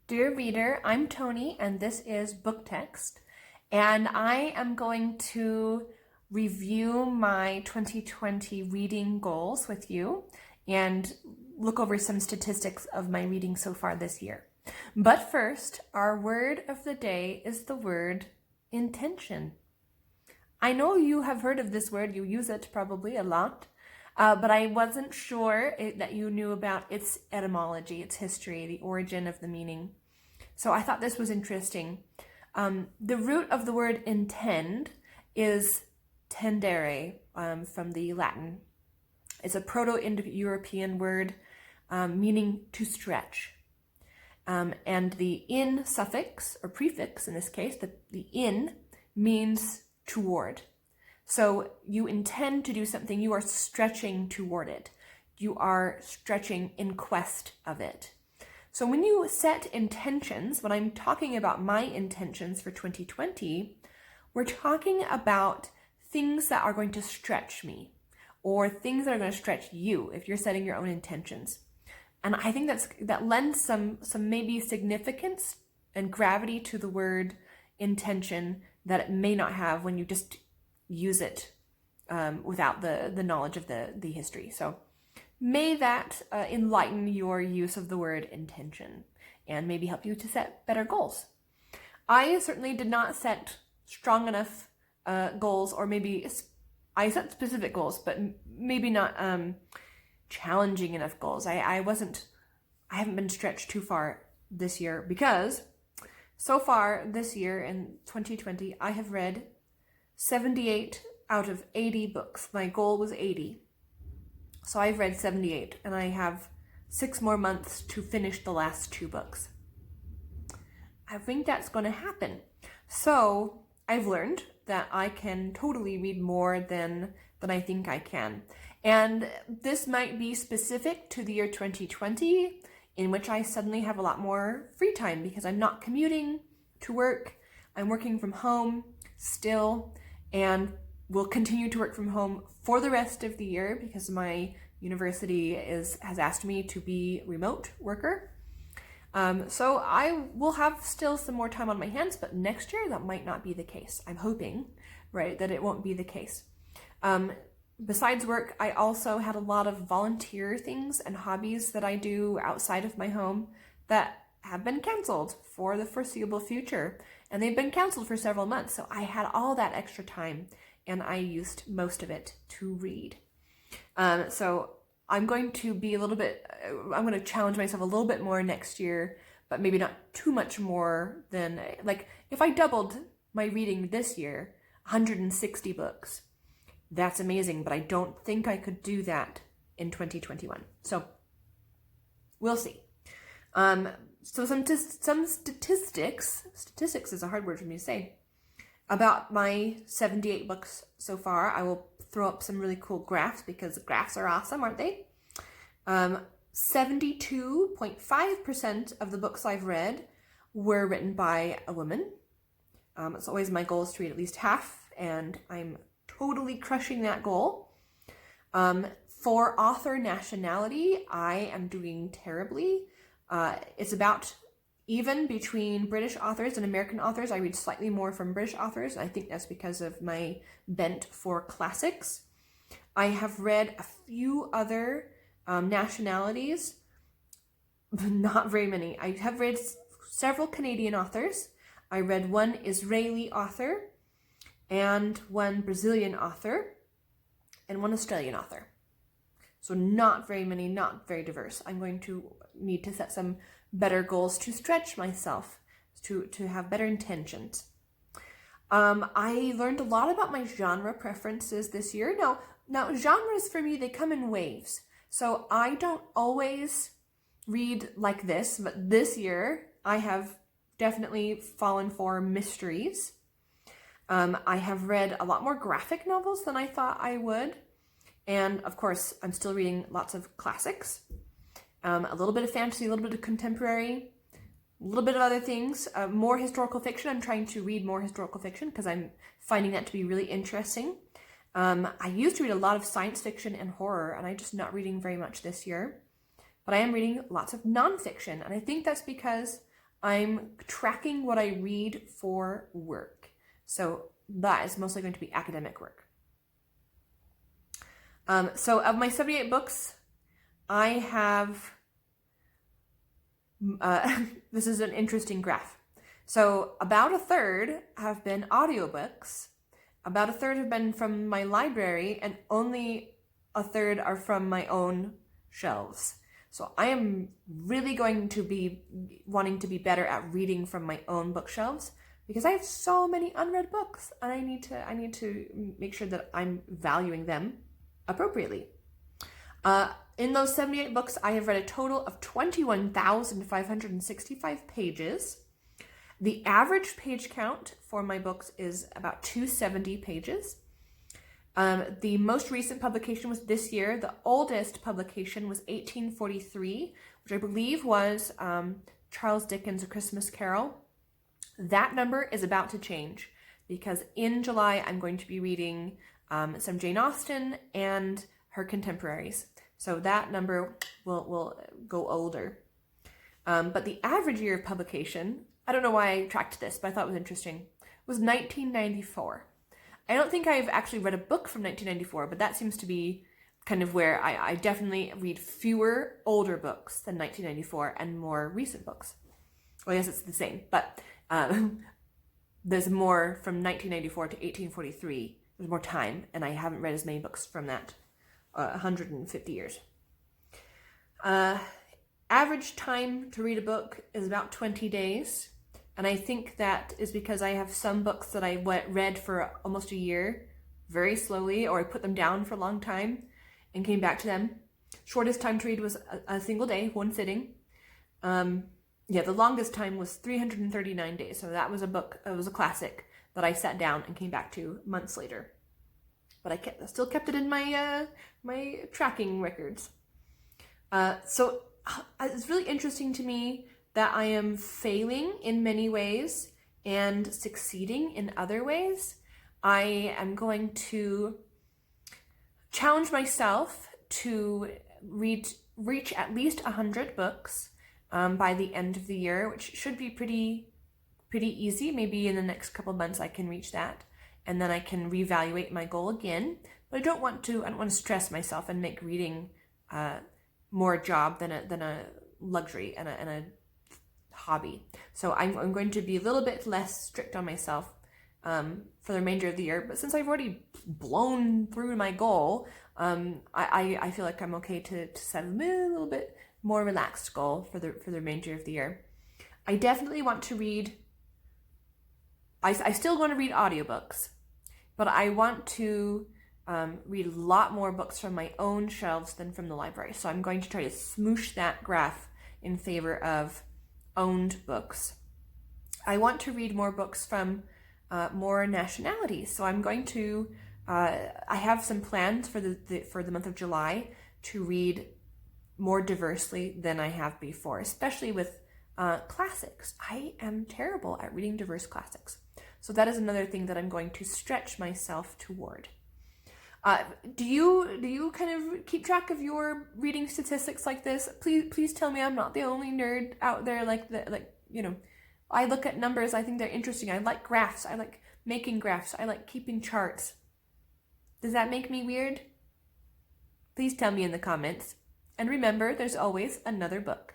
Dear reader, I'm Tony and this is Book Text, and I am going to review my 2020 reading goals with you and look over some statistics of my reading so far this year. But first, our word of the day is the word intention. I know you have heard of this word, you use it probably a lot, but I wasn't sure that you knew about its etymology, its history, the origin of the meaning. So I thought this was interesting. The root of the word intend is tendere, from the Latin. It's a Proto-Indo-European word meaning to stretch. And the in suffix, or prefix in this case, the in means toward. So you intend to do something, you are stretching toward it. You are stretching in quest of it. So when you set intentions, when I'm talking about my intentions for 2020, we're talking about things that are going to stretch me or things that are going to stretch you if you're setting your own intentions. And I think that lends some maybe significance and gravity to the word intention that it may not have when you just use it without the knowledge of the history. So may that enlighten your use of the word intention and maybe help you to set better goals. I certainly did not set strong enough goals, or maybe I set specific goals, but maybe not challenging enough goals. I haven't been stretched too far this year because so far this year in 2020, I have read 78 out of 80 books. My goal was 80. So I've read 78 and I have 6 more months to finish the last 2 books. I think that's going to happen. So I've learned that I can totally read more than I think I can. And this might be specific to the year 2020, in which I suddenly have a lot more free time because I'm not commuting to work. I'm working from home still, and will continue to work from home for the rest of the year because my university has asked me to be remote worker. So I will have still some more time on my hands, but next year that might not be the case. I'm hoping, right, that it won't be the case. Besides work, I also had a lot of volunteer things and hobbies that I do outside of my home that have been canceled for the foreseeable future. And they've been canceled for several months. So I had all that extra time and I used most of it to read. So I'm going to be I'm going to challenge myself a little bit more next year, but maybe not too much more than, like, if I doubled my reading this year, 160 books, that's amazing, but I don't think I could do that in 2021. So we'll see. So some statistics is a hard word for me to say, about my 78 books so far. I will throw up some really cool graphs because graphs are awesome, aren't they? 72.5% of the books I've read were written by a woman. It's always my goal is to read at least half, and I'm totally crushing that goal. For author nationality, I am doing terribly. It's about even between British authors and American authors. I read slightly more from British authors. I think that's because of my bent for classics. I have read a few other nationalities, but not very many. I have read several Canadian authors. I read one Israeli author and one Brazilian author and one Australian author. So not very many, not very diverse. I'm going to need to set some better goals to stretch myself, to have better intentions. I learned a lot about my genre preferences this year. Now genres for me, they come in waves. So I don't always read like this, but this year I have definitely fallen for mysteries. I have read a lot more graphic novels than I thought I would. And of course, I'm still reading lots of classics, a little bit of fantasy, a little bit of contemporary, a little bit of other things, more historical fiction. I'm trying to read more historical fiction because I'm finding that to be really interesting. I used to read a lot of science fiction and horror, and I'm just not reading very much this year. But I am reading lots of nonfiction, and I think that's because I'm tracking what I read for work. So that is mostly going to be academic work. So of my 78 books, I have, this is an interesting graph. So about a third have been audiobooks, about a third have been from my library, and only a third are from my own shelves. So I am really going to be wanting to be better at reading from my own bookshelves because I have so many unread books, and I need to make sure that I'm valuing them appropriately. In those 78 books, I have read a total of 21,565 pages. The average page count for my books is about 270 pages. The most recent publication was this year. The oldest publication was 1843, which I believe was Charles Dickens' A Christmas Carol. That number is about to change because in July I'm going to be reading some Jane Austen and her contemporaries. So that number will go older. But the average year of publication, I don't know why I tracked this, but I thought it was interesting, was 1994. I don't think I've actually read a book from 1994, but that seems to be kind of where I definitely read fewer older books than 1994 and more recent books. Well, I guess it's the same, but there's more from 1994 to 1843. There's more time, and I haven't read as many books from that 150 years. Average time to read a book is about 20 days. And I think that is because I have some books that I read for almost a year very slowly, or I put them down for a long time and came back to them. Shortest time to read was a single day, one sitting. The longest time was 339 days. So that was a book, it was a classic that I sat down and came back to months later. But I still kept it in my my tracking records. So it's really interesting to me that I am failing in many ways and succeeding in other ways. I am going to challenge myself to reach at least 100 books by the end of the year, which should be pretty easy. Maybe in the next couple of months I can reach that, and then I can reevaluate my goal again. But I don't want to stress myself and make reading more a job than a luxury and a hobby. So I'm going to be a little bit less strict on myself for the remainder of the year. But since I've already blown through my goal, I feel like I'm okay to set a little bit more relaxed goal for the remainder of the year. I definitely want to read. I still want to read audiobooks, but I want to read a lot more books from my own shelves than from the library. So I'm going to try to smoosh that graph in favor of owned books. I want to read more books from more nationalities. So I'm going to, I have some plans for the month of July to read more diversely than I have before, especially with classics. I am terrible at reading diverse classics. So that is another thing that I'm going to stretch myself toward. Do you kind of keep track of your reading statistics like this? Please tell me I'm not the only nerd out there I look at numbers, I think they're interesting. I like graphs. I like making graphs. I like keeping charts. Does that make me weird? Please tell me in the comments. And remember, there's always another book.